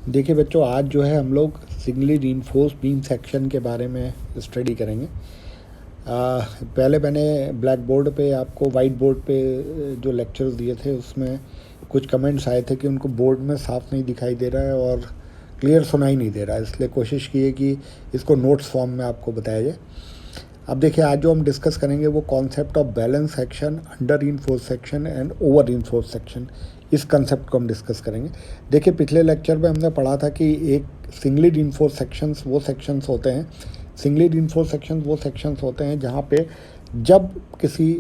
देखिए बच्चों, आज जो है हम लोग सिंगली रीइंफोर्स्ड बीम सेक्शन के बारे में स्टडी करेंगे। पहले मैंने ब्लैक बोर्ड पे आपको वाइट बोर्ड पे जो लेक्चर्स दिए थे उसमें कुछ कमेंट्स आए थे कि उनको बोर्ड में साफ नहीं दिखाई दे रहा है और क्लियर सुनाई नहीं दे रहा है, इसलिए कोशिश की है कि इसको नोट्स फॉर्म में आपको बताया जाए। अब देखिए, आज जो हम डिस्कस करेंगे वो concept of balance section, under reinforced section and over reinforced section, इस कंसेप्ट को हम डिस्कस करेंगे। देखिए, पिछले लेक्चर में हमने पढ़ा था कि एक सिंगली रीइंफोर्स्ड सेक्शंस वो सेक्शंस होते हैं, सिंगली रीइंफोर्स्ड सेक्शंस वो सेक्शंस होते हैं जहाँ पे जब किसी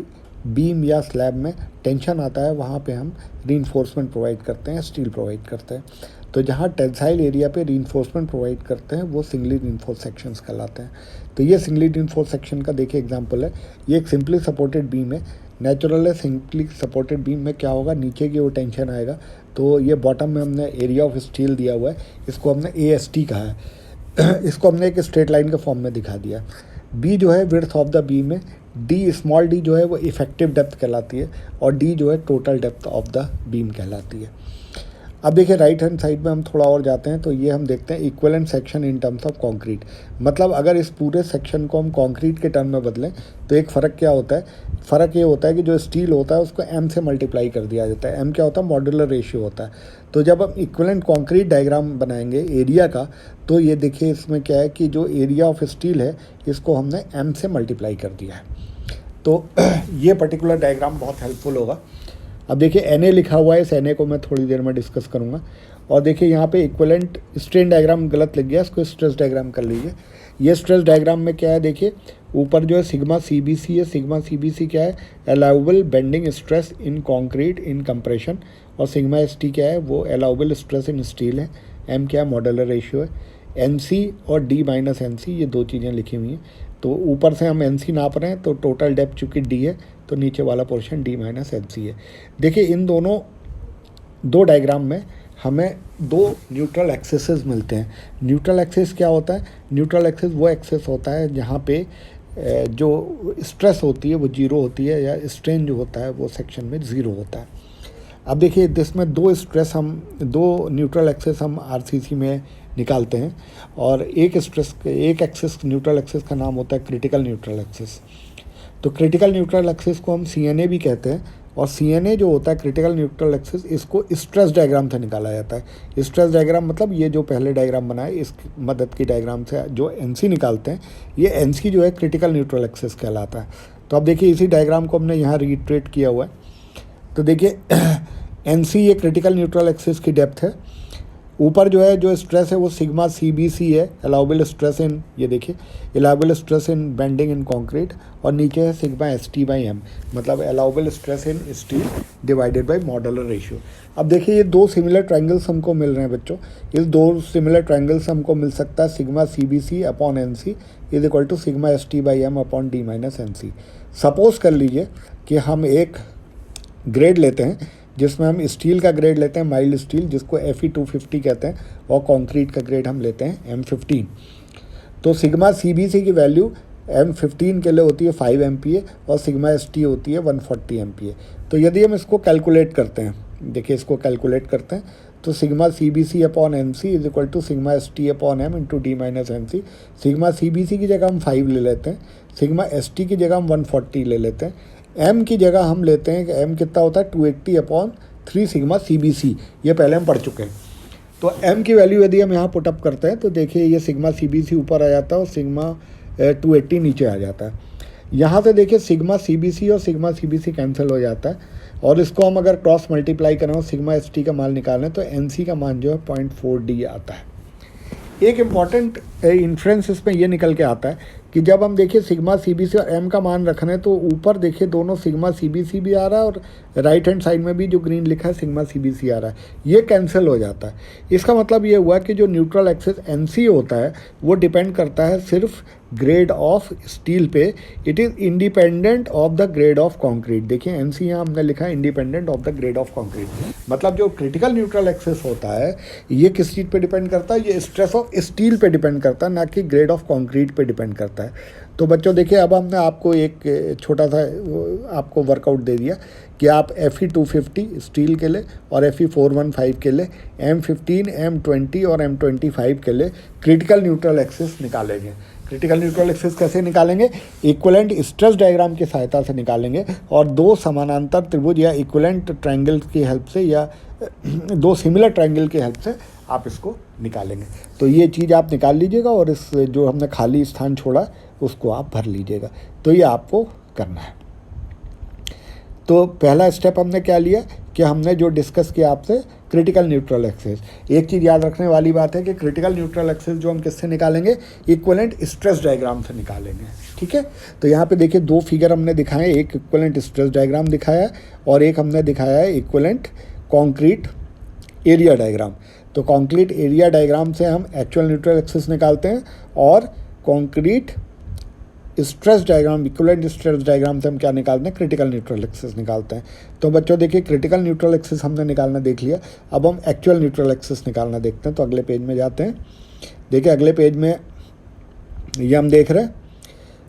बीम या स्लैब में टेंशन आता है वहाँ पे हम रीइंफोर्समेंट प्रोवाइड करते हैं, स्टील प्रोवाइड करते हैं। तो जहाँ टेंसाइल एरिया पे रीइंफोर्समेंट प्रोवाइड करते हैं वो सिंगली रीइंफोर्स्ड सेक्शंस कहलाते हैं। तो ये सिंगली रीइंफोर्स्ड सेक्शन का देखिए एग्जांपल है। ये एक सिंपली सपोर्टेड बीम है। नेचुरल है सिंपली सपोर्टेड बीम में क्या होगा, नीचे की वो टेंशन आएगा। तो ये बॉटम में हमने एरिया ऑफ स्टील दिया हुआ है, इसको हमने AST कहा है। इसको हमने एक स्ट्रेट लाइन के फॉर्म में दिखा दिया। बी जो है विड्थ ऑफ द बीम है, डी स्मॉल डी जो है वो इफेक्टिव डेप्थ कहलाती है और डी जो है total depth of the beam कहलाती है। अब देखिए, राइट हैंड साइड में हम थोड़ा और जाते हैं तो ये हम देखते हैं equivalent section in terms of concrete. मतलब अगर इस पूरे सेक्शन को हम कंक्रीट के टर्म में बदलें तो एक फ़र्क क्या होता है, फ़र्क ये होता है कि जो स्टील होता है उसको M से मल्टीप्लाई कर दिया जाता है। M क्या होता है, मॉड्यूलर रेशियो होता है। तो जब हम इक्विवेलेंट कंक्रीट डायग्राम बनाएंगे एरिया का, तो ये देखिए इसमें क्या है कि जो एरिया ऑफ स्टील है इसको हमने M से मल्टीप्लाई कर दिया है। तो ये पर्टिकुलर डायग्राम बहुत हेल्पफुल होगा। अब देखिए Na लिखा हुआ है, इस Na को मैं थोड़ी देर में डिस्कस करूँगा। और देखिए यहाँ पे इक्विवेलेंट स्ट्रेन डायग्राम गलत लिख गया, इसको स्ट्रेस डायग्राम कर लीजिए। ये स्ट्रेस डायग्राम में क्या है, देखिए ऊपर जो है सिग्मा CBC है। सिग्मा CBC क्या है, allowable bending stress in concrete in compression, और सिग्मा ST क्या है, वो अलाउबल स्ट्रेस इन स्टील है। M क्या है, मॉड्यूलर रेशियो है। NC और D माइनस NC, ये दो चीज़ें लिखी हुई हैं। तो ऊपर से हम NC नाप रहे हैं तो टोटल डेप्थ चूँकि D है तो नीचे वाला पोर्शन D माइनस NC है। देखिए इन दोनों दो डायग्राम में हमें दो न्यूट्रल एक्सेसेस मिलते हैं। न्यूट्रल एक्सेस क्या होता है, न्यूट्रल एक्सेस वो एक्सेस होता है जहाँ पे जो स्ट्रेस होती है वो 0 होती है, या स्ट्रेन जो होता है वो सेक्शन में 0 होता है। अब देखिए इसमें दो न्यूट्रल एक्सेस हम RCC में निकालते हैं, और एक एक्सेस न्यूट्रल एक्सेस का नाम होता है क्रिटिकल न्यूट्रल एक्सेस। तो क्रिटिकल न्यूट्रल एक्सेस को हम CNA भी कहते हैं, और CNA जो होता है क्रिटिकल न्यूट्रल एक्सेस, इसको स्ट्रेस डायग्राम से निकाला जाता है। स्ट्रेस डायग्राम मतलब ये जो पहले डायग्राम बनाए इस मदद की डायग्राम से जो NC निकालते हैं, ये NC जो है क्रिटिकल न्यूट्रल एक्सेस कहलाता है। तो अब देखिए इसी डायग्राम को हमने यहाँ रिट्रेट किया हुआ है। तो देखिए NC ये क्रिटिकल न्यूट्रल एक्सेस की डेप्थ है। ऊपर जो है जो स्ट्रेस है वो सिग्मा CBC है, अलाउबल स्ट्रेस इन, ये देखिए allowable stress in bending in concrete, और नीचे है सिग्मा ST/M, मतलब allowable stress in steel divided by modular ratio. अब देखिए ये दो सिमिलर ट्रायंगल्स हमको मिल रहे हैं बच्चों। इस दो सिमिलर ट्रायंगल्स हमको मिल सकता है sigma CBC upon NC is equal to sigma ST/M upon D minus NC। Suppose कर लीजिए कि हम एक ग्रेड लेते हैं जिसमें हम स्टील का ग्रेड लेते हैं माइल्ड स्टील, जिसको Fe250 कहते हैं, और कंक्रीट का ग्रेड हम लेते हैं M15। तो सिग्मा CBC की वैल्यू M15 के लिए होती है 5 MPa और सिग्मा ST होती है 140 MPa। तो यदि हम इसको कैलकुलेट करते हैं, देखिए इसको कैलकुलेट करते हैं, तो sigma CBC upon NC is equal to sigma ST upon M into D minus NC। Sigma CBC की जगह हम 5 ले लेते हैं, सिग्मा ST की जगह हम 140 ले लेते हैं, M की जगह हम लेते हैं कि M कितना होता है 280 अपॉन 3 सिग्मा CBC, ये पहले हम पढ़ चुके हैं। तो M की वैल्यू यदि हम यहाँ पुटअप करते हैं तो देखिए ये सिग्मा CBC ऊपर आ जाता है और सिग्मा 280 नीचे आ जाता है। यहाँ से देखिए सिग्मा CBC और सिग्मा CBC कैंसिल हो जाता है, और इसको हम अगर क्रॉस मल्टीप्लाई करें और सिग्मा ST का मान निकालें तो NC का मान जो है 0.4D आता है। एक इम्पॉर्टेंट इन्फ्रेंस इसमें ये निकल के आता है कि जब हम देखिए सिग्मा CBC और M का मान रख रहे हैं तो ऊपर देखिए दोनों सिग्मा CBC भी आ रहा है, और राइट हैंड साइड में भी जो ग्रीन लिखा है सिग्मा CBC आ रहा है, ये कैंसिल हो जाता है। इसका मतलब ये हुआ कि जो न्यूट्रल एक्सेस NC होता है वो डिपेंड करता है सिर्फ ग्रेड ऑफ स्टील पे it is independent of the grade of concrete. देखिए एनसी यहाँ हमने लिखा है independent of the grade of concrete, मतलब जो क्रिटिकल न्यूट्रल एक्सेस होता है ये किस चीज़ पे डिपेंड करता है, ये स्ट्रेस ऑफ स्टील पे डिपेंड करता है, ना कि ग्रेड ऑफ कंक्रीट पे डिपेंड करता है। तो बच्चों देखिए अब हमने आपको एक छोटा सा आपको वर्कआउट दे दिया कि आप Fe250 स्टील के लिए और Fe415 के लिए, M15, M20 और M25 के लिए क्रिटिकल न्यूट्रल एक्सेस निकालेंगे। क्रिटिकल न्यूट्रल एक्सेस कैसे निकालेंगे, इक्विवेलेंट स्ट्रेस डायग्राम की सहायता से निकालेंगे और दो समानांतर त्रिभुज या इक्विवेलेंट ट्रायंगल की हेल्प से या दो सिमिलर ट्रायंगल की हेल्प से आप इसको निकालेंगे। तो ये चीज़ आप निकाल लीजिएगा और इस जो हमने खाली स्थान छोड़ा उसको आप भर लीजिएगा। तो ये आपको करना है। तो पहला स्टेप हमने क्या लिया कि हमने जो डिस्कस किया आपसे क्रिटिकल न्यूट्रल एक्सेस। एक चीज़ याद रखने वाली बात है कि क्रिटिकल न्यूट्रल एक्सेस जो हम किससे निकालेंगे, इक्विवेलेंट स्ट्रेस डायग्राम से निकालेंगे। ठीक है, तो यहाँ पे देखिए दो फिगर हमने दिखाए, एक इक्विवेलेंट स्ट्रेस डायग्राम दिखाया है और एक हमने दिखाया है इक्विवेलेंट कंक्रीट एरिया डायग्राम। तो कंक्रीट एरिया डायग्राम से हम एक्चुअल न्यूट्रल एक्सेस निकालते हैं और concrete stress diagram, equivalent stress diagram से हम क्या निकालते हैं, क्रिटिकल न्यूट्रल एक्सेस निकालते हैं। तो बच्चों देखिए क्रिटिकल न्यूट्रल एक्सेस हमने निकालना देख लिया, अब हम एक्चुअल न्यूट्रल एक्सेस निकालना देखते हैं। तो अगले पेज में जाते हैं। देखिए अगले पेज में ये हम देख रहे हैं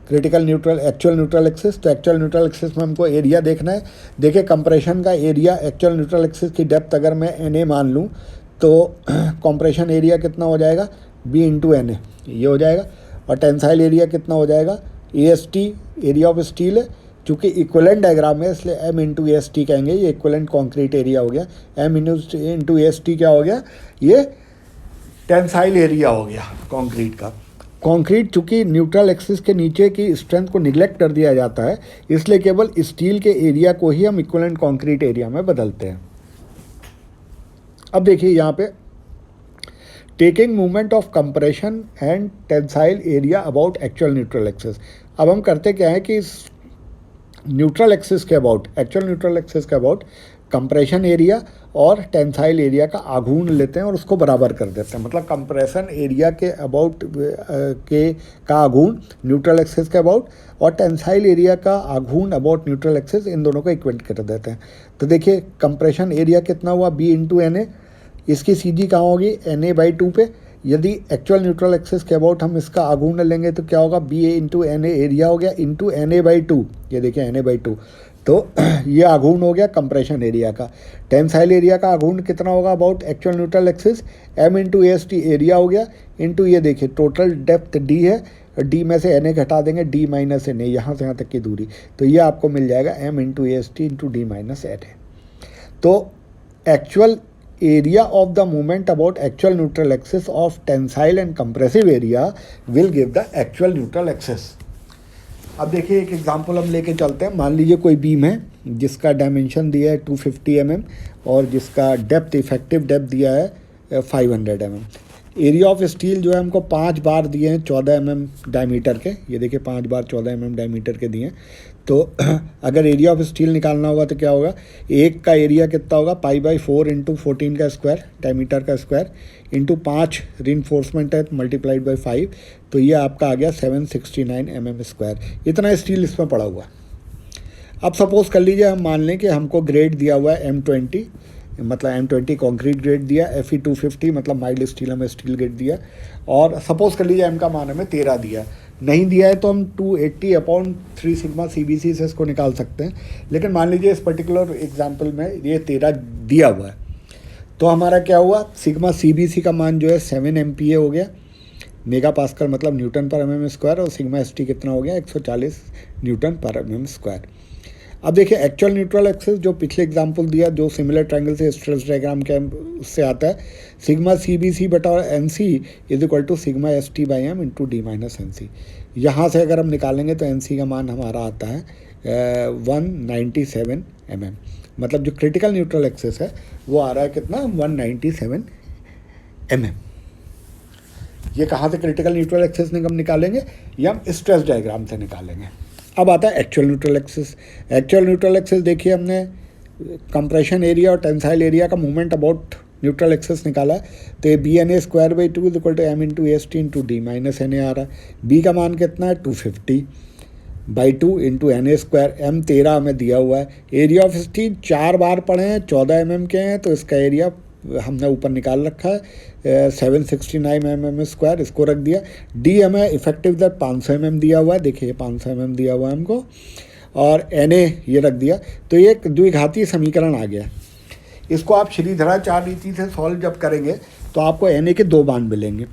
critical neutral actual neutral access. तो एक्चुअल न्यूट्रल एक्सेस में हमको एरिया देखना है। देखिए कंप्रेशन का एरिया एक्चुअल न्यूट्रल एक्सेस की डेप्थ अगर मैं NA मान लूँ तो कंप्रेशन एरिया कितना हो जाएगा, B इंटू NA ये हो जाएगा। और टेंसाइल एरिया कितना हो जाएगा, AST एरिया ऑफ स्टील है, चूँकि इक्विवेलेंट डायग्राम है इसलिए M इंटू AST कहेंगे, ये इक्विवेलेंट कंक्रीट एरिया हो गया। M इंटू AST क्या हो गया, ये टेंसाइल एरिया हो गया कंक्रीट का। कंक्रीट चूँकि न्यूट्रल एक्सिस के नीचे की स्ट्रेंथ को निगलेक्ट कर दिया जाता है इसलिए केवल स्टील के एरिया को ही हम इक्विवेलेंट कंक्रीट एरिया में बदलते हैं। अब देखिए यहाँ पे taking movement of compression and tensile area about actual neutral access. अब हम करते क्या है कि इस न्यूट्रल एक्सेस के अबाउट, एक्चुअल न्यूट्रल एक्सेस के अबाउट कंप्रेशन एरिया और टेंसाइल एरिया का आघूर्ण लेते हैं और उसको बराबर कर देते हैं। मतलब कंप्रेशन एरिया के अबाउट का आघूर्ण न्यूट्रल एक्सेस के अबाउट और टेंसाइल एरिया का आघूर्ण अबाउट न्यूट्रल एक्सेस, इन दोनों को इक्वेट कर देते हैं। तो देखिए कंप्रेशन एरिया कितना हुआ, B इंटू NA, इसकी CG कहाँ होगी, NA/2 पे। यदि एक्चुअल न्यूट्रल एक्सेस के अबाउट हम इसका आघूर्ण लेंगे तो क्या होगा, B इंटू NA एरिया हो गया इंटू NA/2। ये देखिए NA/2, तो ये आघूर्ण हो गया कंप्रेशन एरिया का। टेंसाइल एरिया का आघूर्ण कितना होगा about actual neutral access, M into AST area हो गया इंटू ये देखिए टोटल डेप्थ D है, D में से NA घटा देंगे, D माइनस NA, यहाँ से यहाँ तक की दूरी, तो ये आपको मिल जाएगा M into AST into D minus NA। तो actual area of the moment about actual neutral axis of tensile and compressive area will give the actual neutral axis। अब देखिए एक एग्जांपल हम लेके चलते हैं। मान लीजिए कोई बीम है जिसका डायमेंशन दिया है 250 mm और जिसका डेप्थ, इफेक्टिव डेप्थ दिया है 500 mm। एरिया ऑफ स्टील जो है हमको 5 बार दिए हैं 14 mm डायमीटर के, ये देखिए 5 बार 14 mm डायमीटर के दिए हैं। तो अगर एरिया ऑफ स्टील निकालना होगा तो क्या होगा, एक का एरिया कितना होगा, π/4 इंटू 14 का स्क्वायर, डायमीटर का स्क्वायर, इंटू 5 रीइंफोर्समेंट है मल्टीप्लाइड बाई 5, तो ये आपका आ गया 769 mm स्क्वायर। इतना स्टील इसमें पड़ा हुआ। अब सपोज़ कर लीजिए हम मान लें कि हमको ग्रेड दिया हुआ है M20, मतलब M20 कंक्रीट ग्रेड दिया, Fe250 मतलब माइल्ड स्टील हमें स्टील ग्रेड दिया, और सपोज़ कर लीजिए M का मान हमें 13 दिया। नहीं दिया है तो हम 280/3 सिग्मा CBC से इसको निकाल सकते हैं, लेकिन मान लीजिए इस पर्टिकुलर एग्जांपल में ये 13 दिया हुआ है, तो हमारा क्या हुआ, सिग्मा CBC का मान जो है 7 MPa हो गया, मेगा पास्कल मतलब न्यूटन पर mm स्क्वायर, और सिग्मा ST कितना हो गया 140 न्यूटन पर mm स्क्वायर। अब देखिए एक्चुअल न्यूट्रल एक्सेस जो पिछले एग्जांपल दिया, जो सिमिलर ट्रायंगल से स्ट्रेस डायग्राम के उससे आता है, सिग्मा CBC बटा NC is equal to sigma ST/m into D minus NC। यहाँ से अगर हम निकालेंगे तो NC का मान हमारा आता है 197 mm। मतलब जो क्रिटिकल न्यूट्रल एक्सेस है वो आ रहा है कितना, 197 mm। ये कहाँ से क्रिटिकल न्यूट्रल एक्सेस हम निकालेंगे, ये हम स्ट्रेस डायग्राम से निकालेंगे। अब आता है actual neutral axis. Actual neutral axis देखिए हमने कंप्रेशन एरिया और टेंसाइल एरिया का मूवमेंट अबाउट न्यूट्रल एक्सेस निकाला है, तो ये B N A square by 2 is equal to M into S T into D minus N A आ रहा है। बी का मान कितना है 250 by 2 into N A square, M 13 हमें दिया हुआ है। एरिया ऑफ स्टील 4 बार पढ़े हैं, 14 mm के हैं, तो इसका एरिया हमने ऊपर निकाल रखा है 769 mm स्क्वायर, इसको रख दिया। डी हमें इफेक्टिव दर 500 mm दिया हुआ है, देखिए 500 mm दिया हुआ है हमको, और एन ए ये रख दिया। तो ये एक द्विघातीय समीकरण आ गया। इसको आप श्रीधराचार्य रीति से सॉल्व जब करेंगे तो आपको एन ए के 2 मान मिलेंगे।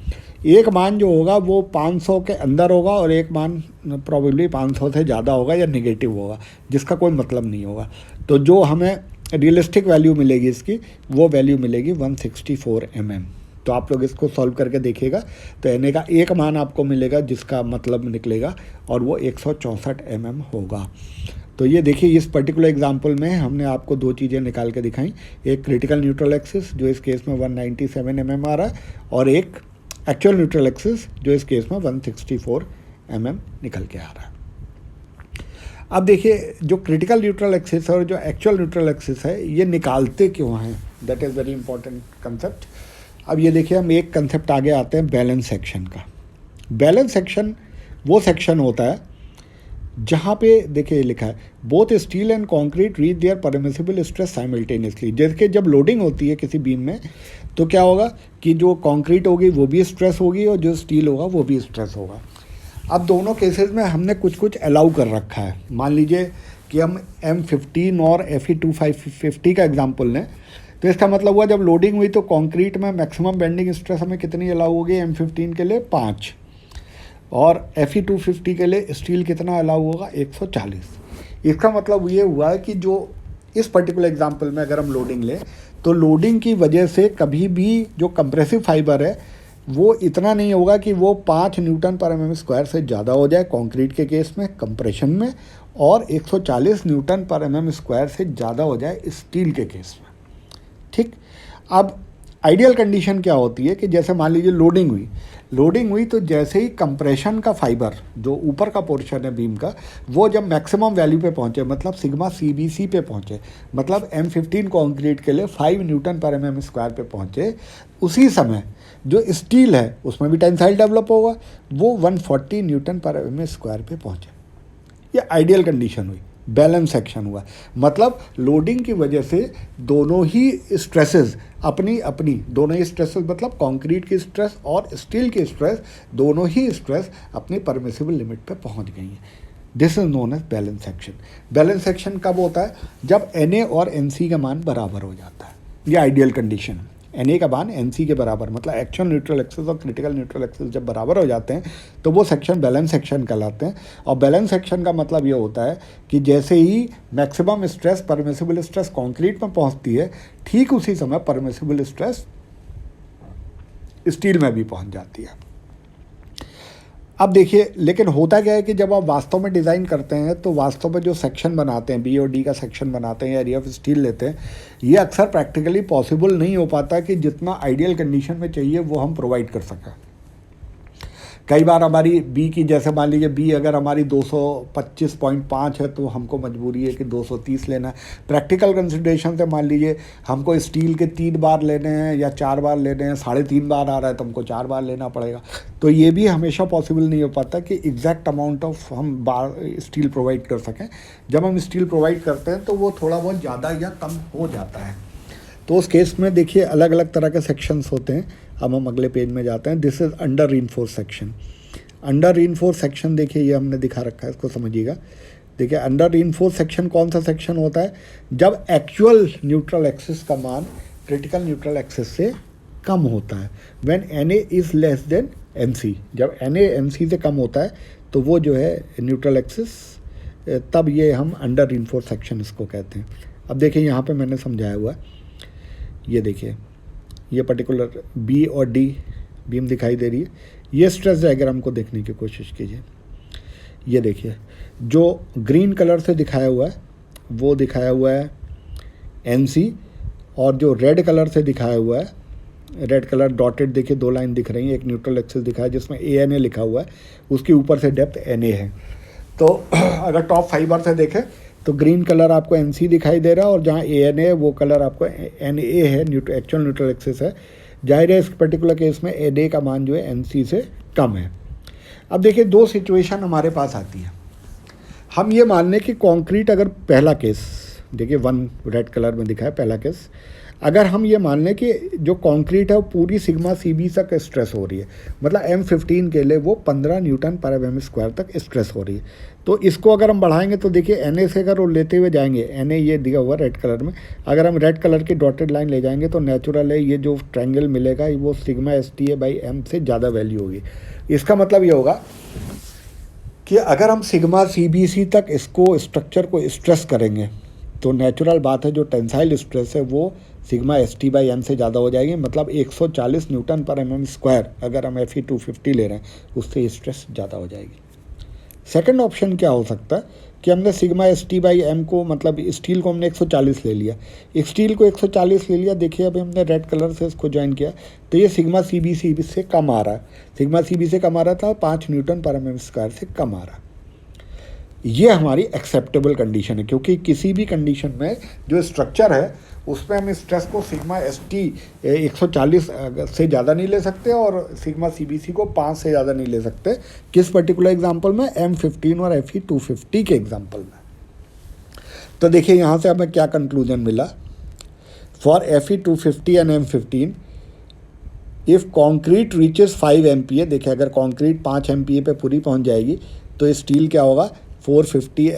एक मान जो होगा वो 500 के अंदर होगा और एक मान प्रॉबेबली 500 से ज़्यादा होगा या नेगेटिव होगा, जिसका कोई मतलब नहीं होगा। तो जो हमें रियलिस्टिक वैल्यू मिलेगी इसकी, वो वैल्यू मिलेगी 164 mm। तो आप लोग इसको सॉल्व करके देखिएगा, तो एन ए का एक मान आपको मिलेगा जिसका मतलब निकलेगा, और वो 164 mm होगा। तो ये देखिए, इस पर्टिकुलर एग्जांपल में हमने आपको 2 चीज़ें निकाल के दिखाई, एक क्रिटिकल न्यूट्रल एक्सिस जो इस केस में 197 mm आ रहा है, और एक एक्चुअल न्यूट्रल एक्सिस जो इस केस में 164 mm निकल के आ रहा है। अब देखिए, जो क्रिटिकल न्यूट्रल एक्सिस और जो एक्चुअल न्यूट्रल एक्सिस है, ये निकालते क्यों हैं, that is very important concept. अब ये देखिए, हम एक कंसेप्ट आगे आते हैं बैलेंस सेक्शन का। बैलेंस सेक्शन वो सेक्शन होता है जहाँ पे देखिए लिखा है both steel and concrete reach their permissible stress simultaneously. जैसे जब लोडिंग होती है किसी बीम में, तो क्या होगा कि जो कंक्रीट होगी वो भी स्ट्रेस होगी और जो स्टील होगा वो भी स्ट्रेस होगा। अब दोनों केसेस में हमने कुछ कुछ अलाउ कर रखा है। मान लीजिए कि हम M15 और Fe250 का एग्जांपल लें, तो इसका मतलब हुआ जब लोडिंग हुई तो कंक्रीट में मैक्सिमम बेंडिंग स्ट्रेस हमें कितनी अलाउ होगी, M15 के लिए 5, और Fe250 के लिए स्टील कितना अलाउ होगा, 140। इसका मतलब ये हुआ है कि जो इस पर्टिकुलर एग्जांपल में अगर हम लोडिंग लें, तो लोडिंग की वजह से कभी भी जो कंप्रेसिव फाइबर है वो इतना नहीं होगा कि वो 5 न्यूटन पर mm स्क्वायर से ज़्यादा हो जाए कंक्रीट के केस में कंप्रेशन में, और 140 न्यूटन पर mm स्क्वायर से ज़्यादा हो जाए स्टील के केस में। ठीक, अब आइडियल कंडीशन क्या होती है कि जैसे मान लीजिए लोडिंग हुई तो जैसे ही कंप्रेशन का फाइबर जो ऊपर का पोर्शन है बीम का, वो जब मैक्सिमम वैल्यू पे पहुंचे, मतलब सिग्मा CBC पे पहुंचे, मतलब M15 कंक्रीट के लिए 5 न्यूटन पर mm स्क्वायर पे पहुंचे, उसी समय जो स्टील है उसमें भी टेंसाइल डेवलप होगा, वो 140 न्यूटन पर mm स्क्वायर पे पहुंचे। ये आइडियल कंडीशन हुई, बैलेंस सेक्शन हुआ। मतलब लोडिंग की वजह से दोनों ही स्ट्रेसेस अपनी दोनों ही स्ट्रेसेस, मतलब कंक्रीट की स्ट्रेस और स्टील की स्ट्रेस, दोनों ही स्ट्रेस अपनी परमिसिबल लिमिट पे पहुंच गई हैं। This is known as balance section. Balance section कब होता है, जब Na और Nc का मान बराबर हो जाता है। ये आइडियल कंडीशन है। Na का मान Nc के बराबर, मतलब एक्चुअल न्यूट्रल एक्सिस और क्रिटिकल न्यूट्रल एक्सिस जब बराबर हो जाते हैं तो वो सेक्शन बैलेंस सेक्शन कहलाते हैं। और बैलेंस सेक्शन का मतलब ये होता है कि जैसे ही maximum stress permissible stress concrete में पहुंचती है, ठीक उसी समय परमिसिबल स्ट्रेस स्टील में भी पहुंच जाती है। अब देखिए, लेकिन होता क्या है कि जब आप वास्तव में डिज़ाइन करते हैं तो वास्तव में जो सेक्शन बनाते हैं, बी और डी का सेक्शन बनाते हैं या एरिया ऑफ स्टील लेते हैं, ये अक्सर प्रैक्टिकली पॉसिबल नहीं हो पाता कि जितना आइडियल कंडीशन में चाहिए वो हम प्रोवाइड कर सकें। कई बार हमारी बी की, जैसे मान लीजिए बी अगर हमारी 225.5 है तो हमको मजबूरी है कि 230 लेना है। प्रैक्टिकल कंसिडरेशन से मान लीजिए हमको स्टील के 3 बार लेने हैं या 4 बार लेने हैं, 3.5 बार आ रहा है तो हमको 4 बार लेना पड़ेगा। तो ये भी हमेशा पॉसिबल नहीं हो पाता कि एग्जैक्ट अमाउंट ऑफ हम बार स्टील प्रोवाइड कर सकें। जब हम स्टील प्रोवाइड करते हैं तो वो थोड़ा बहुत ज़्यादा या कम हो जाता है। तो उस केस में देखिए अलग अलग तरह के सेक्शंस होते हैं। अब हम अगले पेज में जाते हैं। This is under reinforce section. Under reinforce section देखिए ये हमने दिखा रखा है, इसको समझिएगा। देखिए अंडर रीइंफोर्स सेक्शन कौन सा सेक्शन होता है, जब एक्चुअल न्यूट्रल एक्सिस का मान क्रिटिकल न्यूट्रल एक्सिस से कम होता है। When Na is less than Nc, जब Na Nc से कम होता है तो वो जो है न्यूट्रल एक्सिस, तब ये हम अंडर रीइंफोर्स सेक्शन इसको कहते हैं। अब देखिए यहाँ पे मैंने समझाया हुआ है, ये देखिए ये पर्टिकुलर बी और डी बीम दिखाई दे रही है। ये स्ट्रेस डायग्राम को देखने की कोशिश कीजिए। ये देखिए जो ग्रीन कलर से दिखाया हुआ है वो दिखाया हुआ है Nc, और जो रेड कलर से दिखाया हुआ है, रेड कलर डॉटेड देखिए 2 लाइन दिख रही हैं, एक न्यूट्रल एक्सिस दिखा है जिसमें ANA लिखा हुआ है, उसके ऊपर से डेप्थ Na है। तो अगर टॉप फाइबर से देखें तो ग्रीन कलर आपको NC दिखाई दे रहा है और जहाँ ANA है वो कलर आपको NA है, एक्चुअल न्यूट्रल एक्सिस है। जाहिर है इस पर्टिकुलर केस में NA का मान जो है NC से कम है। अब देखिए दो सिचुएशन हमारे पास आती है। हम ये मान लें कि कंक्रीट, अगर पहला केस देखिए 1 रेड कलर में दिखा है पहला केस, अगर हम ये मान लें कि जो कंक्रीट है वो पूरी सिग्मा CB तक स्ट्रेस हो रही है, मतलब M15 के लिए वो 15 न्यूटन पर mm² तक स्ट्रेस हो रही है, तो इसको अगर हम बढ़ाएंगे तो देखिए NA से अगर वो लेते हुए जाएंगे, NA ये दिया हुआ रेड कलर में, अगर हम रेड कलर की डॉटेड लाइन ले जाएंगे तो नेचुरल है ये जो ट्रायंगल मिलेगा वो सिग्मा STA/M से ज़्यादा वैल्यू होगी। इसका मतलब ये होगा कि अगर हम सिग्मा CBC तक इसको स्ट्रक्चर को स्ट्रेस करेंगे तो नेचुरल बात है जो टेंसाइल स्ट्रेस है वो सिग्मा ST/M से ज़्यादा हो जाएगी, मतलब 140 न्यूटन पर mm², अगर हम Fe 250 ले रहे हैं उससे स्ट्रेस ज़्यादा हो जाएगी। सेकंड ऑप्शन क्या हो सकता है कि हमने सिग्मा ST/M को, मतलब स्टील को हमने 140 ले लिया, स्टील को 140 ले लिया, देखिए अभी हमने रेड कलर से इसको ज्वाइन किया तो ये सिग्मा CBC से कम आ रहा है, सिग्मा CB से कम आ रहा था, 5 न्यूटन पर mm² से कम आ रहा है। ये हमारी एक्सेप्टेबल कंडीशन है, क्योंकि किसी भी कंडीशन में जो स्ट्रक्चर है उसमें हम स्ट्रेस को सिग्मा ST 140 से ज़्यादा नहीं ले सकते और सिग्मा CBC को 5 से ज़्यादा नहीं ले सकते। किस पर्टिकुलर एग्जांपल में? M15 और Fe 250 के एग्जांपल में। तो देखिए यहाँ से हमें क्या कंक्लूजन मिला। For Fe 250 and M15 if concrete reaches 5 MPa, देखिए अगर कॉन्क्रीट 5 MPa पे पूरी पहुँच जाएगी तो स्टील क्या होगा 450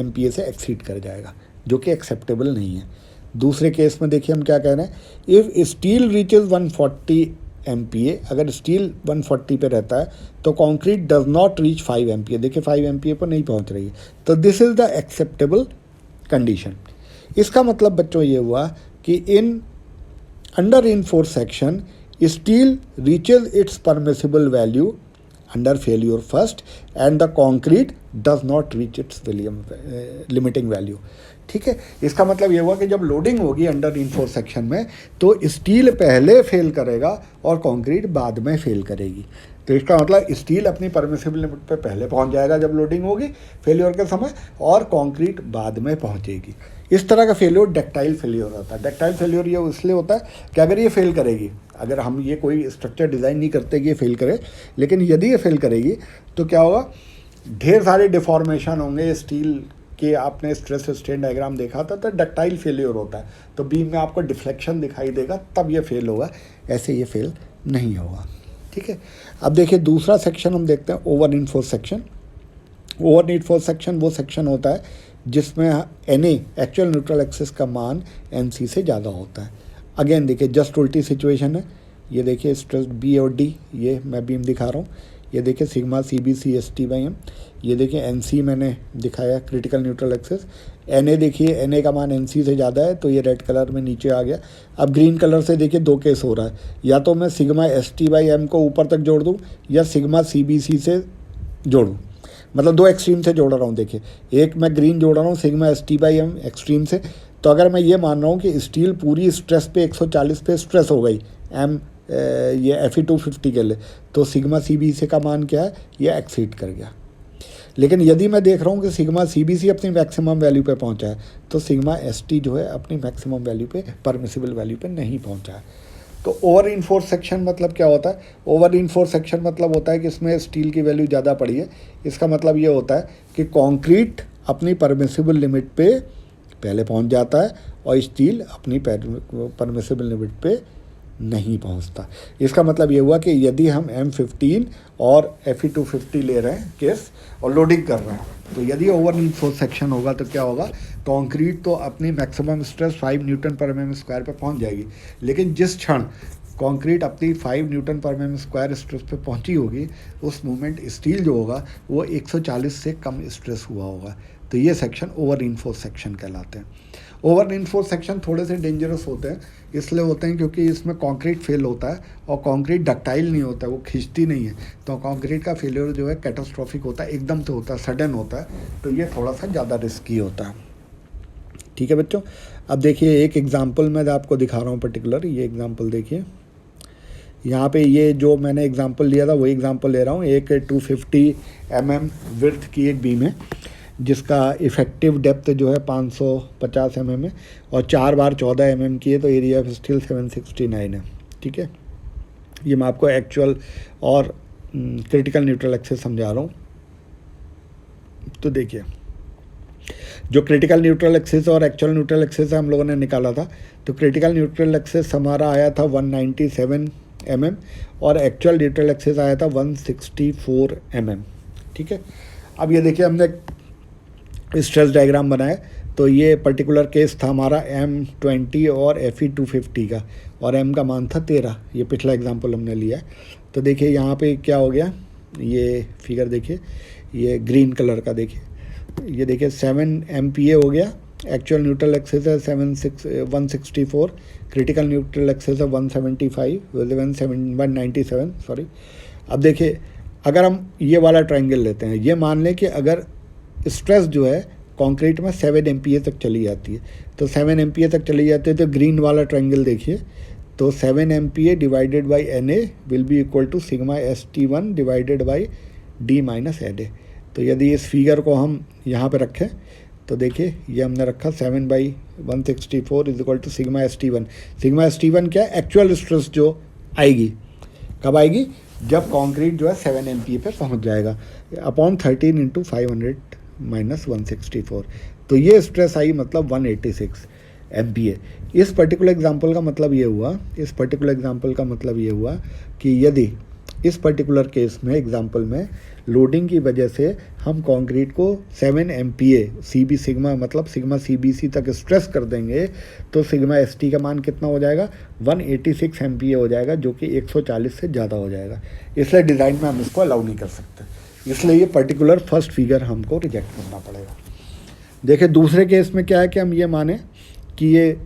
MPa से एक्सीड कर जाएगा, जो कि एक्सेप्टेबल नहीं है। दूसरे केस में देखिए हम क्या कह रहे हैं, इफ़ स्टील रीचेस 140 MPa, अगर स्टील 140 पे रहता है तो concrete does not reach 5 MPa, देखिए 5 MPa पर नहीं पहुंच रही है, तो this is the acceptable condition. इसका मतलब बच्चों ये हुआ कि in under reinforced section steel reaches it's permissible value under failure first and the concrete does not reach its limiting value. ठीक है, इसका मतलब ये हुआ कि जब लोडिंग होगी अंडर रीइंफोर्स्ड सेक्शन में तो स्टील पहले फेल करेगा और कंक्रीट बाद में फेल करेगी। तो इसका मतलब स्टील अपनी परमिसिबल लिमिट पे पहले पहुंच जाएगा जब लोडिंग होगी फेलियर के समय, और कंक्रीट बाद में पहुंचेगी। इस तरह का फेलियर डक्टाइल फेलियर होता है। डक्टाइल फेलियर ये इसलिए होता है कि अगर ये फेल करेगी, अगर हम ये कोई स्ट्रक्चर डिज़ाइन नहीं करते कि ये फेल करे, लेकिन यदि ये फेल करेगी तो क्या होगा, ढेर सारे डिफॉर्मेशन होंगे स्टील के। आपने स्ट्रेस स्ट्रेन डायग्राम देखा था तो डक्टाइल फेलियर होता है, तो बीम में आपको डिफ्लेक्शन दिखाई देगा तब ये फेल होगा, ऐसे ये फेल नहीं होगा। ठीक है, अब देखिए दूसरा सेक्शन हम देखते हैं, over reinforced section. Over reinforced section वो सेक्शन होता है जिसमें NA एक्चुअल न्यूट्रल एक्सिस का मान NC से ज़्यादा होता है। अगेन देखिए जस्ट उल्टी सिचुएशन है, ये देखिए स्ट्रेस B और D, ये मैं बीम दिखा रहा हूँ, ये देखिए सिग्मा CBC ST/M, ये देखिए NC मैंने दिखाया क्रिटिकल न्यूट्रल एक्सिस। NA देखिए NA का मान NC से ज़्यादा है तो ये रेड कलर में नीचे आ गया। अब ग्रीन कलर से देखिए दो केस हो रहा है, या तो मैं सिग्मा ST/M को ऊपर तक जोड़ दूँ या सिग्मा CBC से जोड़ूँ, मतलब दो एक्सट्रीम से जोड़ रहा हूँ। देखिए एक मैं ग्रीन जोड़ रहा हूँ सिग्मा ST/M एक्सट्रीम से, तो अगर मैं ये मान रहा हूँ कि स्टील पूरी स्ट्रेस पे 140 पे स्ट्रेस हो गई ये Fe 250 के लिए, तो सिग्मा CBC का मान क्या है, ये एक्सीड कर गया। लेकिन यदि मैं देख रहा हूँ कि सिग्मा CBC अपनी मैक्सिमम वैल्यू पे पहुँचा है तो सिग्मा ST जो है अपनी मैक्सिमम वैल्यू पे, परमिसिबल वैल्यू पे नहीं पहुँचा है। तो ओवर रीइंफोर्स्ड सेक्शन मतलब क्या होता है? ओवर रीइंफोर्स्ड सेक्शन मतलब होता है कि इसमें स्टील की वैल्यू ज़्यादा पड़ी है। इसका मतलब ये होता है कि कंक्रीट अपनी परमिसिबल लिमिट पे पहले पहुंच जाता है और स्टील अपनी परमिसिबल लिमिट पे नहीं पहुंचता। इसका मतलब ये हुआ कि यदि हम M15 और Fe 250 ले रहे हैं केस और लोडिंग कर रहे हैं, तो यदि ओवर रीइंफोर्स्ड सेक्शन होगा तो क्या होगा, कंक्रीट तो अपनी मैक्सिमम स्ट्रेस 5 न्यूटन पर mm² पे पहुंच जाएगी, लेकिन जिस क्षण कंक्रीट अपनी 5 न्यूटन पर mm² स्ट्रेस पे पहुंची होगी उस मोमेंट स्टील जो होगा वो 140 से कम स्ट्रेस हुआ होगा। तो ये सेक्शन ओवर रीइंफोर्स्ड सेक्शन कहलाते हैं। ओवर रीइंफोर्स्ड सेक्शन थोड़े से डेंजरस होते हैं, इसलिए होते हैं क्योंकि इसमें कंक्रीट फेल होता है और कंक्रीट डक्टाइल नहीं होता है, वो खींचती नहीं है, तो कंक्रीट का फेलियर जो है कैटास्ट्रॉफिक होता है, एकदम से होता है, सडन होता है, तो ये थोड़ा सा ज़्यादा रिस्की होता है। ठीक है बच्चों, अब देखिए एक एग्जाम्पल मैं आपको दिखा रहा हूँ पर्टिकुलर, ये एग्जाम्पल देखिए यहाँ पे, ये जो मैंने एग्जाम्पल लिया था वही एग्जाम्पल ले रहा हूँ। एक 250 mm विड्थ की एक बीम है, जिसका इफ़ेक्टिव डेप्थ जो है 550 mm है और 4 बार 14 mm की है, तो एरिया ऑफ स्टील 769 है। ठीक है, ये मैं आपको एक्चुअल और क्रिटिकल न्यूट्रल एक्सेस समझा रहा हूँ। तो देखिए, जो क्रिटिकल न्यूट्रल एक्सेस और एक्चुअल न्यूट्रल एक्सेस हम लोगों ने निकाला था, तो क्रिटिकल न्यूट्रल एक्सेस हमारा आया था 197 mm और एक्चुअल न्यूट्रल एक्सेस आया था 164 mm। ठीक है, अब ये देखिए हमने स्ट्रेस डायग्राम बनाया, तो ये पर्टिकुलर केस था हमारा M20 और Fe250 का, और M का मान था 13। ये पिछला एग्जांपल हमने लिया है। तो देखिए यहाँ पे क्या हो गया, ये फिगर देखिए, ये ग्रीन कलर का देखिए, ये देखिए 7 MPa हो गया, एक्चुअल न्यूट्रल एक्सेस है 164, क्रिटिकल न्यूट्रल एक्सेस है 197 सॉरी। अब देखिए, अगर हम ये वाला ट्रायंगल लेते हैं, ये मान लें कि अगर स्ट्रेस जो है कंक्रीट में 7 MPa तक चली जाती है, तो 7 MPa तक चली जाती है, तो ग्रीन वाला ट्रायंगल देखिए, तो 7 MPa divided by Na will be equal to sigma ST1 divided by D minus Na। तो यदि इस फिगर को हम यहाँ पे रखें, तो देखिए ये हमने रखा 7/164 is equal to sigma ST1। Sigma ST1 क्या है, एक्चुअल स्ट्रेस जो आएगी, कब आएगी, जब कंक्रीट जो है 7 MPa पे पहुँच जाएगा, अपॉन 13 इंटू 500 माइनस 164। तो ये स्ट्रेस आई मतलब 186 MPa। इस पर्टिकुलर एग्जांपल का मतलब ये हुआ कि यदि इस पर्टिकुलर केस में एग्जांपल में लोडिंग की वजह से हम कंक्रीट को 7 MPa CB सिग्मा मतलब सिग्मा CBC तक स्ट्रेस कर देंगे, तो सिग्मा ST का मान कितना हो जाएगा, 186 MPa हो जाएगा, जो कि 140 से ज़्यादा हो जाएगा। इसलिए डिज़ाइन में हम इसको अलाउ नहीं कर सकते, इसलिए ये पर्टिकुलर फर्स्ट फिगर हमको रिजेक्ट करना पड़ेगा। देखिए दूसरे केस में क्या है कि हम ये माने कि ये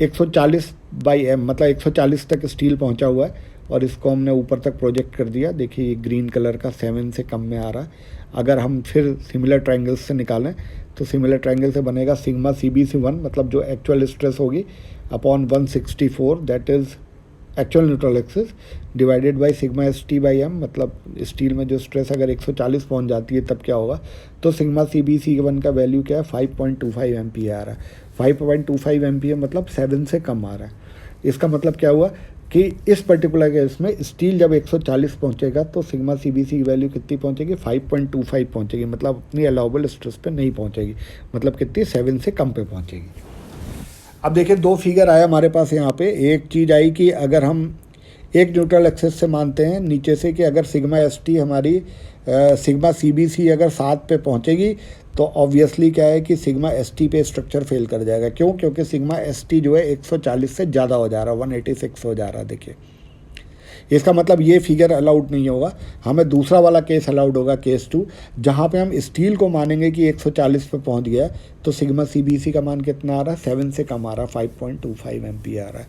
140/m मतलब 140 तक स्टील पहुंचा हुआ है, और इसको हमने ऊपर तक प्रोजेक्ट कर दिया। देखिए ये ग्रीन कलर का 7 से कम में आ रहा है। अगर हम फिर सिमिलर ट्रायंगल्स से निकालें, तो सिमिलर ट्रायंगल से बनेगा सिग्मा CBC1 मतलब जो एक्चुअल स्ट्रेस होगी upon 164 that is actual neutral access divided by sigma ST/m मतलब स्टील में जो स्ट्रेस अगर 140 पहुंच जाती है तब क्या होगा, तो सिग्मा CBC1 का वैल्यू क्या है, 5.25 MPa आ रहा है। 5.25 MPa मतलब 7 से कम आ रहा है। इसका मतलब क्या हुआ कि इस पर्टिकुलर केस में स्टील जब 140 पहुंचेगा तो सिग्मा CBC की वैल्यू कितनी पहुंचेगी, 5.25 पहुंचेगी, मतलब अपनी अलाउबल स्ट्रेस पे नहीं पहुंचेगी, मतलब कितनी, 7 से कम पे पहुंचेगी। अब देखिए दो फिगर आया हमारे पास यहाँ पे। एक चीज़ आई कि अगर हम एक न्यूट्रल एक्सेस से मानते हैं नीचे से कि अगर सिग्मा ST हमारी सिग्मा CBC अगर 7 पे पहुँचेगी, तो ऑब्वियसली क्या है कि सिग्मा ST पे स्ट्रक्चर फेल कर जाएगा। क्यों? क्योंकि सिग्मा ST जो है 140 से ज़्यादा हो जा रहा है, 186 हो जा रहा है। देखिए इसका मतलब ये फिगर अलाउड नहीं होगा, हमें दूसरा वाला केस अलाउड होगा, केस 2, जहाँ पे हम स्टील को मानेंगे कि 140 पे पहुँच गया, तो सिग्मा CBC का मान कितना आ रहा है, 7 से कम आ रहा है, 5.25 MPa आ रहा है।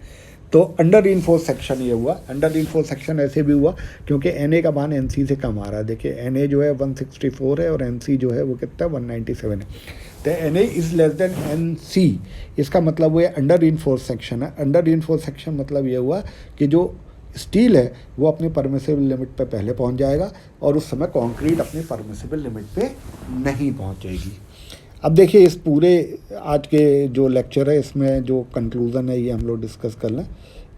तो अंडर रीइंफोर्स सेक्शन ये हुआ। अंडर रीइंफोर्स सेक्शन ऐसे भी हुआ क्योंकि Na का मान NC से कम आ रहा है। देखिए Na जो है 164 है और NC जो है वो कितना है, 197 है। तो Na is less than NC, इसका मतलब वो अंडर रीइंफोर्स सेक्शन है। अंडर रीइंफोर्स सेक्शन मतलब ये हुआ कि जो स्टील है वो अपनी परमिसिबल लिमिट पे पहले पहुंच जाएगा और उस समय कंक्रीट अपनी परमिसिबल लिमिट पे नहीं पहुंचेगी। अब देखिए इस पूरे आज के जो लेक्चर है इसमें जो कंक्लूज़न है ये हम लोग डिस्कस कर लें।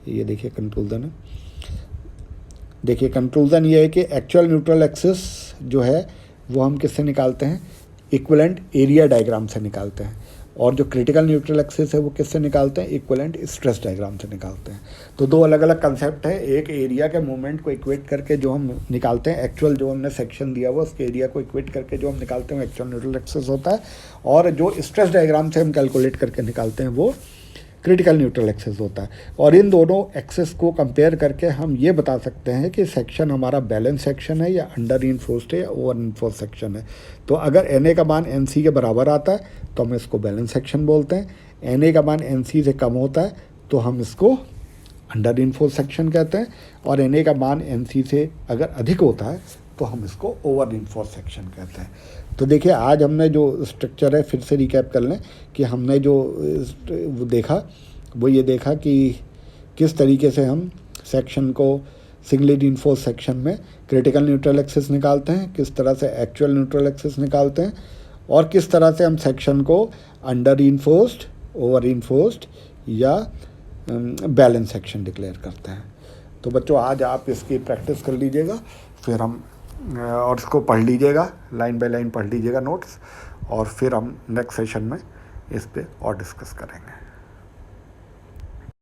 ये देखिए कंक्लूज़न है। देखिए कंक्लूज़न ये है कि एक्चुअल न्यूट्रल एक्सिस जो है वो हम किससे निकालते हैं, इक्विवेलेंट एरिया डायग्राम से निकालते हैं, और जो क्रिटिकल न्यूट्रल एक्सिस है वो किससे निकालते हैं, इक्विवेलेंट स्ट्रेस डायग्राम से निकालते हैं। तो दो अलग अलग कंसेप्ट है, एक एरिया के मूवमेंट को इक्वेट करके जो हम निकालते हैं, एक्चुअल जो हमने सेक्शन दिया हुआ उसके एरिया को इक्वेट करके जो हम निकालते हैं एक्चुअल न्यूट्रल एक्सिस होता है, और जो स्ट्रेस डायग्राम से हम कैलकुलेट करके निकालते हैं वो क्रिटिकल न्यूट्रल एक्सेस होता है। और इन दोनों एक्सेस को कंपेयर करके हम ये बता सकते हैं कि सेक्शन हमारा बैलेंस सेक्शन है या अंडर रीइंफोर्स्ड है या ओवर रीइंफोर्स्ड सेक्शन है। तो अगर Na का मान NC के बराबर आता है तो हम इसको बैलेंस सेक्शन बोलते हैं, Na का मान NC से कम होता है तो हम इसको अंडर रीइंफोर्स्ड सेक्शन कहते हैं, और Na का मान NC से अगर अधिक होता है तो हम इसको ओवर रीइंफोर्स्ड सेक्शन कहते हैं। तो देखिए आज हमने जो स्ट्रक्चर है फिर से रिकैप कर लें कि हमने जो देखा वो ये देखा कि किस तरीके से हम सेक्शन को सिंगली रीइंफोर्स्ड सेक्शन में क्रिटिकल न्यूट्रल एक्सिस निकालते हैं, किस तरह से एक्चुअल न्यूट्रल एक्सिस निकालते हैं, और किस तरह से हम सेक्शन को अंडर रीइंफोर्स्ड, ओवर रीइंफोर्स्ड या बैलेंस सेक्शन डिक्लेयर करते हैं। तो बच्चों आज आप इसकी प्रैक्टिस कर लीजिएगा, फिर हम और इसको पढ़ लीजिएगा, लाइन बाय लाइन पढ़ लीजिएगा नोट्स, और फिर हम नेक्स्ट सेशन में इस पे और डिस्कस करेंगे।